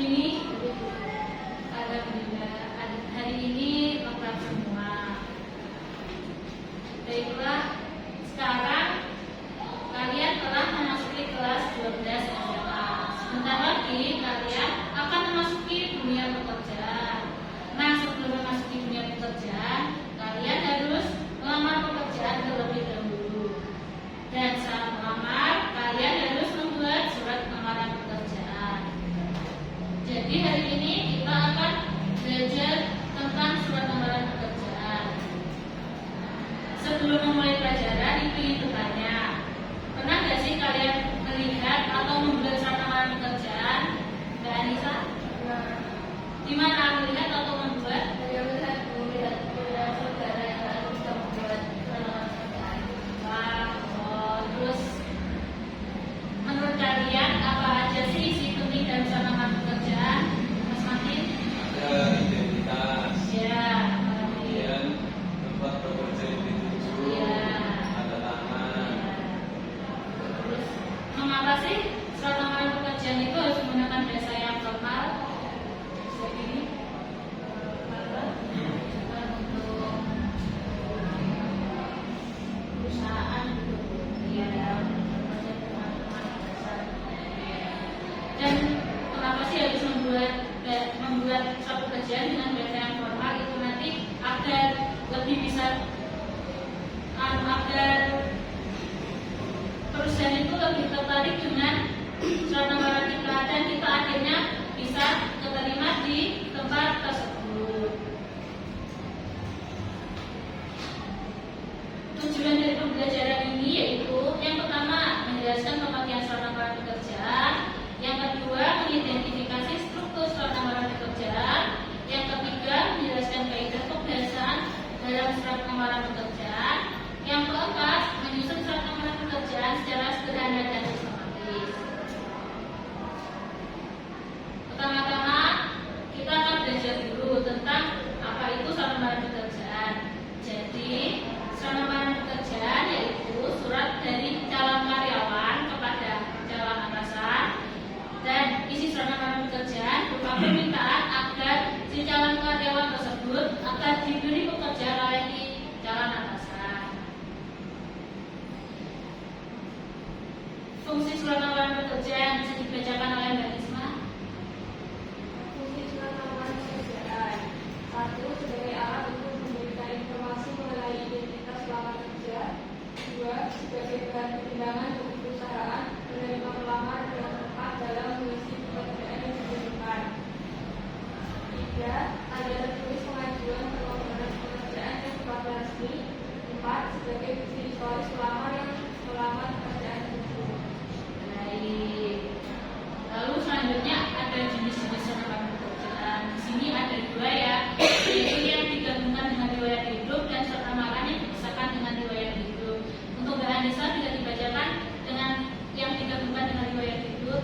Ini hari ini lengkap semua. Baiklah, sekarang kalian telah memasuki kelas 12 SMA. Sebentar lagi kalian akan memasuki dunia pekerjaan. Nah, sebelum memasuki dunia pekerjaan, kalian harus melamar pekerjaan terlebih dahulu. Dan saat melamar, kalian harus membuat surat lamaran pekerjaan. Jadi hari ini kita akan belajar tentang surat lamaran pekerjaan. Sebelum memulai pelajaran, ingin bertanya, pernah nggak sih kalian melihat atau membuat surat lamaran pekerjaan? Mbak Anissa? Di mana melihat atau membuat? Saya melihat saudara yang lalu juga membuat surat lamaran pekerjaan. Terus menurut kalian apa aja sih isi penting dari surat lamaran pekerjaan? Mas Martin? Ada identitas, Ya, kemudian tempat bekerja yang dituju, ada nama. terus mengapa sih surat lamaran pekerjaan itu harus menggunakan bahasa yang formal? Jadi karena untuk perusahaan dan kenapa sih harus membuat suatu pekerjaan dengan bahasa yang formal itu nanti agar lebih bisa agar perusahaan itu lebih tertarik dengan surat lamaran kita dan kita akhirnya bisa keterima di tempat tersebut. Tujuan dari pembelajaran ini yaitu yang pertama menjelaskan pemakaian surat lamaran pekerjaan, yang kedua mengidentifikasi struktur surat lamaran pekerjaan, yang ketiga menjelaskan kaidah pembahasan dalam surat lamaran pekerjaan, yang keempat menyusun surat lamaran pekerjaan secara sederhana dan sistematis. Pertama-tama kita akan belajar dulu tentang apa itu surat lamaran pekerjaan. Jadi surat lamaran pekerjaan yaitu surat dari calon karyawan kepada calon atasan, dan isi surat lamaran pekerjaan berupa permintaan agar si calon karyawan tersebut akan diberi pekerjaan oleh si calon atasan. Fungsi surat lamaran pekerjaan bisa dibacakan oleh Mbak Risma. Fungsi surat lamaran pekerjaan: 1. Sebagai alat untuk memberikan informasi mengenai identitas pelamar kerja. 2. Sebagai bahan pertimbangan bagi perusahaan menerima pelamar dengan tepat dalam mengisi pekerjaan yang dibutuhkan. 3. Tanda tertulis pengajuan permohonan pekerjaan yang sifatnya resmi. 4. Sebagai bukti historis pelamar yang melamar pekerjaan tersebut. Baik. Lalu selanjutnya ada jenis-jenis surat lamaran pekerjaan. Di sini ada dua ya, yaitu yang digabungkan dengan riwayat hidup dan surat lamaran yang dipisahkan dengan riwayat hidup. Untuk Mbak Anissa tidak dibacakan dengan yang digabungkan dengan riwayat hidup.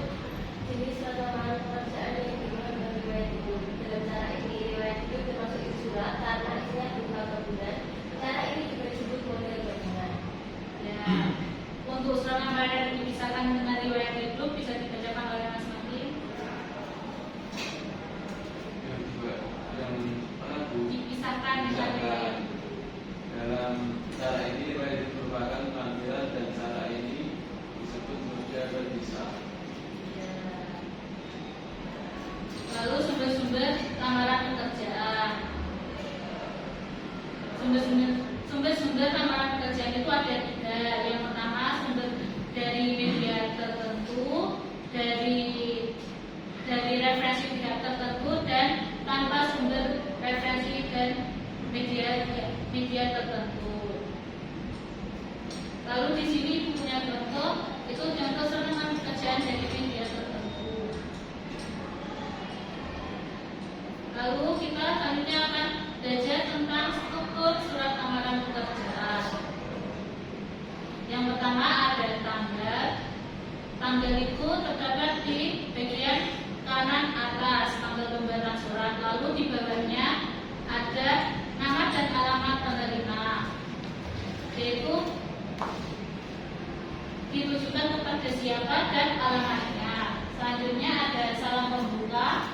Jenis surat lamaran pekerjaan yang digabungkan dengan riwayat hidup. Dalam cara ini, riwayat hidup termasuk isi surat karena isinya berupa gabungan. Cara ini juga disebut model gabungan. Ya. Untuk surat lamaran yang dipisahkan dengan riwayat hidup bisa dibacakan oleh Mas Martin. Yang kedua, yang pengaku Dipisahkan dengan riwayat hidup. dalam cara ini riwayat hidup merupakan panggilan dan cara ini disebut mudah berpisah. Ya. Lalu sumber-sumber lamaran pekerjaan. Sumber-sumber lamaran pekerjaan itu ada tiga. Yang pertama sumber dari media tertentu, dari referensi pihak tertentu, dan tanpa sumber referensi dan media tertentu. Lalu di sini punya contoh, itu contoh surat lamaran pekerjaan dari media tertentu. Lalu kita selanjutnya akan belajar tentang struktur surat lamaran pekerjaan. Yang pertama ada tanggal. Tanggal itu terdapat di bagian kanan atas, tanggal pembuatan surat. Lalu di bawahnya ada nama dan alamat penerima, yaitu ditujukan kepada siapa dan alamatnya. Selanjutnya ada salam pembuka,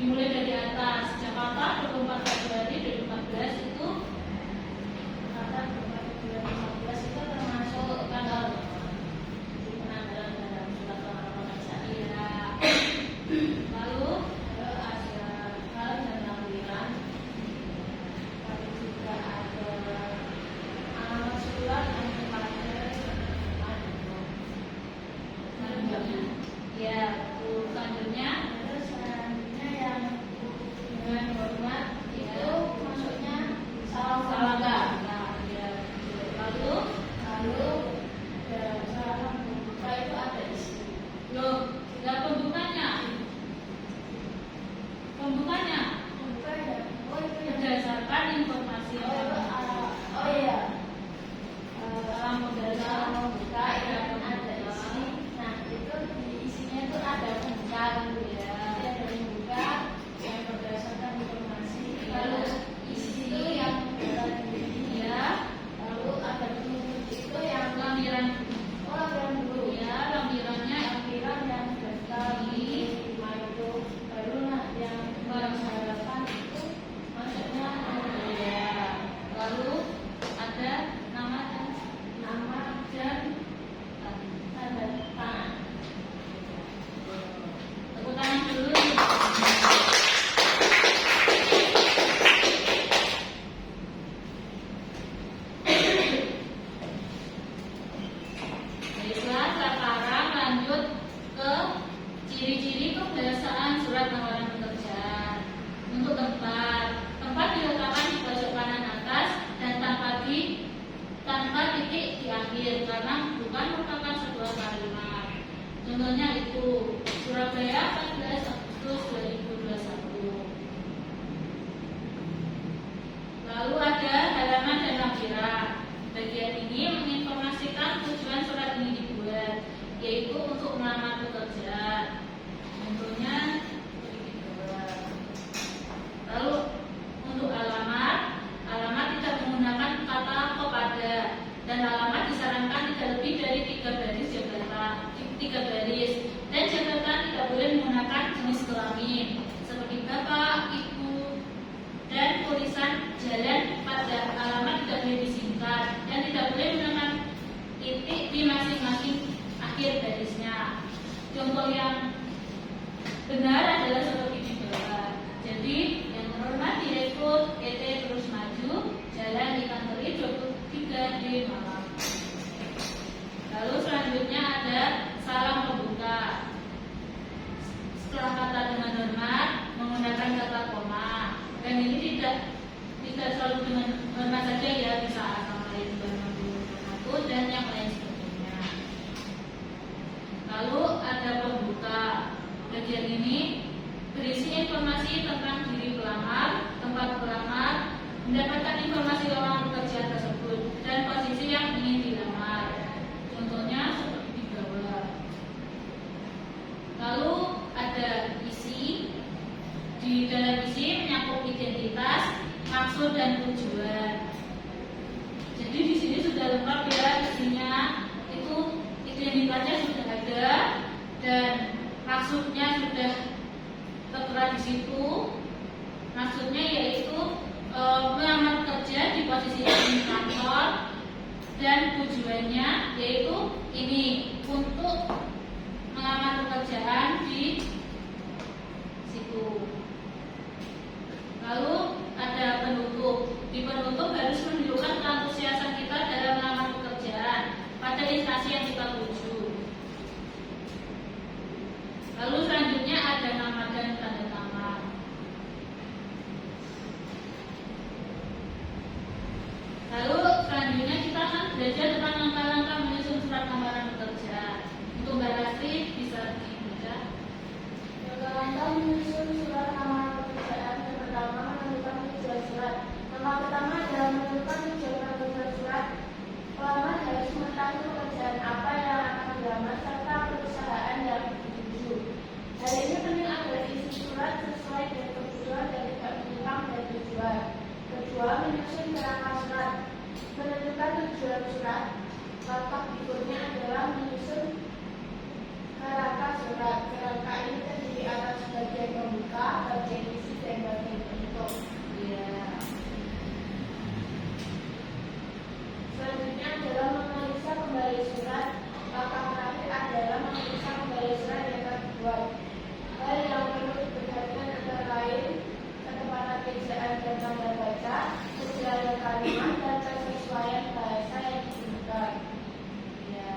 dimulai dari atas. Jakarta 24 Februari 2014 itu Jakarta 24 Februari 2014 itu termasuk tanggal penanggalan dalam surat pengamatan syariah. Lalu ada hal dan lampiran, lalu juga ada alamat surat yang kepada ya, selanjutnya yang dengan hormat itu maksudnya salam enggak? Nah, ya. Lalu salam pembuka itu ada isi. Loh, enggak pembukanya? Pembukanya? Pembukanya. Oh itu yang Berdasarkan informasi. oh iya. Salam pembuka. Pembuka yang ada isi. Nah itu di isinya itu ada pembuka gitu ya. Ada pembuka yang berdasarkan informasi. Lalu isi itu yang tadi ya. Lalu ada penutup itu yang Lampiran. oh lampiran dulu. Ya, lampirannya Lampiran yang daftar di rumah itu. Baru nah yang harapan itu maksudnya ya. Lalu ada nama dan tanda tangan. tepuk tangan dulu. Baiklah, sekarang lanjut ke ciri-ciri pembiasaan surat tawaran pekerjaan. Untuk tempat diletakkan di pojok kanan atas dan tanpa titik di akhir karena bukan merupakan sebuah kalimat. Contohnya itu Surabaya 14 Agustus 2021. Lalu ada halaman dan lampiran. Bagian ini menginformasikan tujuan surat ini dibuat, yaitu untuk melamar pekerjaan. Contohnya seperti di bawah. Lalu untuk alamat tidak menggunakan kata kepada, dan alamat disarankan tidak lebih dari 3 baris dan jabatan tidak boleh menggunakan jenis kelamin seperti bapak, ibu, dan tulisan jalan pada alamat tidak boleh disingkat dan tidak boleh menggunakan titik di masing-masing akhir barisnya. Contoh yang benar adalah seperti di bawah. Jadi yang terhormat Direktur PT Terus Maju, Jalan Ikan Teri 23 D Malang. Lalu selanjutnya ada salam pembuka. Setelah kata dengan hormat menggunakan kata koma, dan ini tidak selalu dengan hormat saja ya, bisa assalamualaikum dan yang lain sebagainya. Lalu ada pembuka. Bagian ini berisi informasi tentang diri pelamar, tempat pelamar, mendapatkan informasi lowongan pekerjaan tersebut dan posisi yang ingin dilamar. Contohnya seperti di bawah. Lalu ada isi. Di dalam isi menyangkut identitas, maksud dan tujuan. Jadi di sini sudah lengkap ya isinya. Itu identitasnya sudah ada dan maksudnya sudah tertera di situ. Maksudnya yaitu melamar kerja di posisi di kantor, dan tujuannya yaitu ini untuk melamar pekerjaan di situ. Lalu ada penutup. Di penutup harus menunjukkan keantusiasan kita dalam melamar pekerjaan pada instansi yang kita tuju. Lalu selanjutnya ada nama dan tanda tangan. Lalu selanjutnya kita akan belajar tentang langkah-langkah menyusun surat lamaran pekerjaan. Untuk Mbak Rastri bisa dibaca. Langkah menyusun surat lamaran pekerjaan. Yang pertama, menentukan tujuan surat. Langkah pertama adalah menentukan tujuan surat. Pelamar harus mengetahui pekerjaan apa yang akan dilamar serta perusahaan yang dituju. Hal ini penting agar isi surat sesuai dengan kebutuhan dan tidak menyimpang dari tujuan. Kedua, menyusun kerangka surat. Menentukan tujuan surat. Langkah berikutnya adalah menyusun kerangka surat. Kerangka ini terdiri atas bagian pembuka, bagian berbuat. Hal yang perlu diperhatikan antara lain ketepatan ejaan dan tanda baca, kejelasan kalimat, dan kesesuaian bahasa yang digunakan. Ya,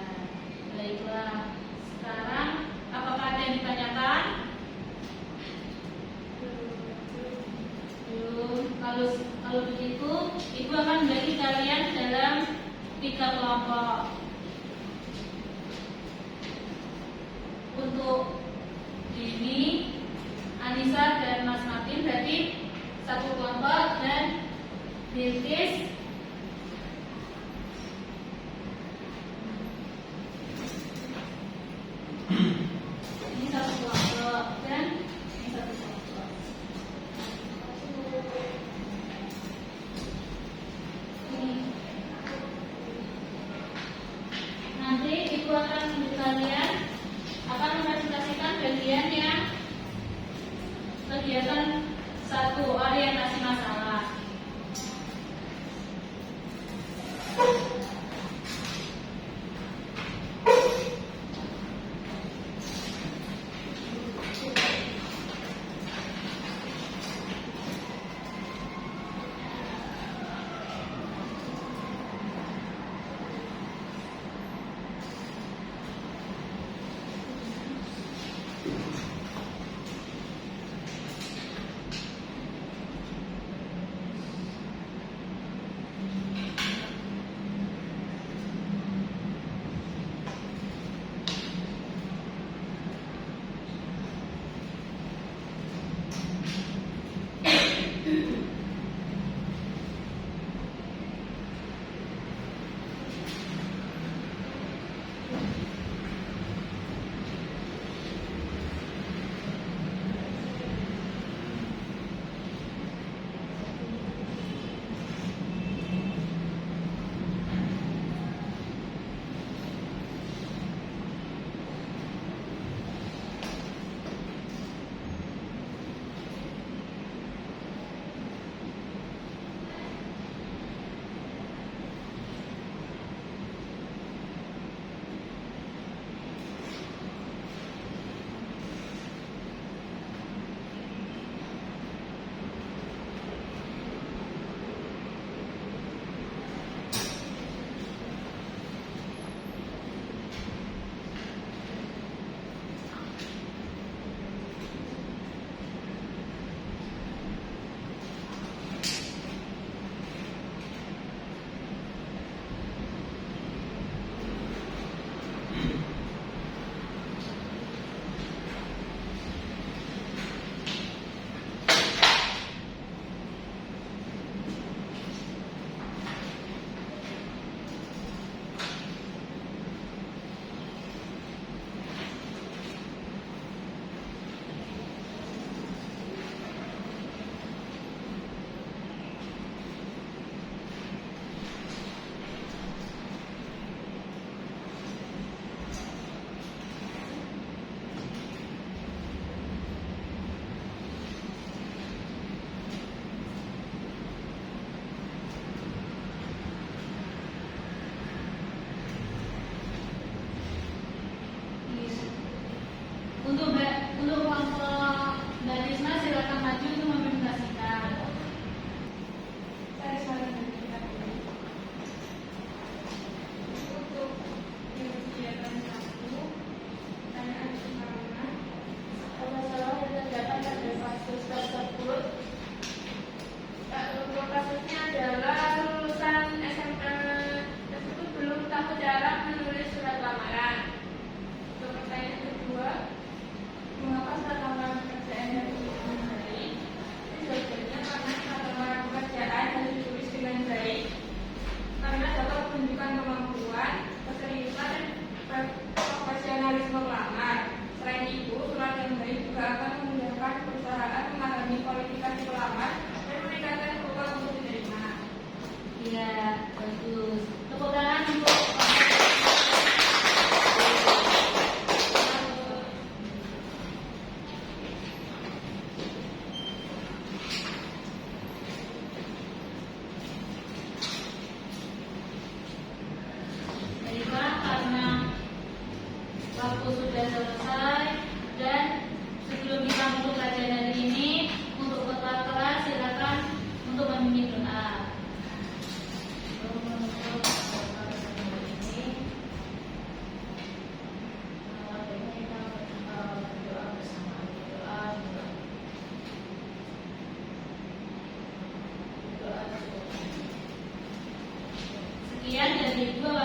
baiklah. Sekarang, apakah ada yang ditanyakan? Belum. Kalau begitu, Ibu akan bagi kalian dalam 3 kelompok. Untuk ini, Anissa dan Mas Martin berarti 1 kelompok, dan Bilkis ini 1 kelompok, dan ini 1 kelompok. Nanti Ibu akan kalian akan mempresentasikan kegiatan 1 orientasi masalah. Untuk kelompok Mbak Risma, silakan maju untuk mempresentasikan. Saya saling menunjukkan untuk kegiatan 1, pertanyaan pertama, masalah yang terdapat pada kasus tersebut. Untuk kasusnya adalah lulusan SMA tersebut belum tahu cara menulis surat lamaran. Untuk pertanyaan kedua, mengapa surat lamaran pekerjaan yang ditulis dengan baik? Jawabannya karena surat lamaran pekerjaan harus ditulis dengan baik karena dapat menunjukkan kemampuan, keseriusan, dan profesionalisme pelamar. Selain itu, surat yang baik juga akan memudahkan perusahaan memahami kualifikasi pelamar dan meningkatkan peluang untuk diterima. Iya, bagus. Tepuk tangan untuk baiklah, karena waktu sudah selesai dan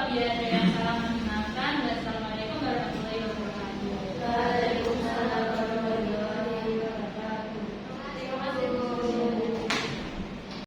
biada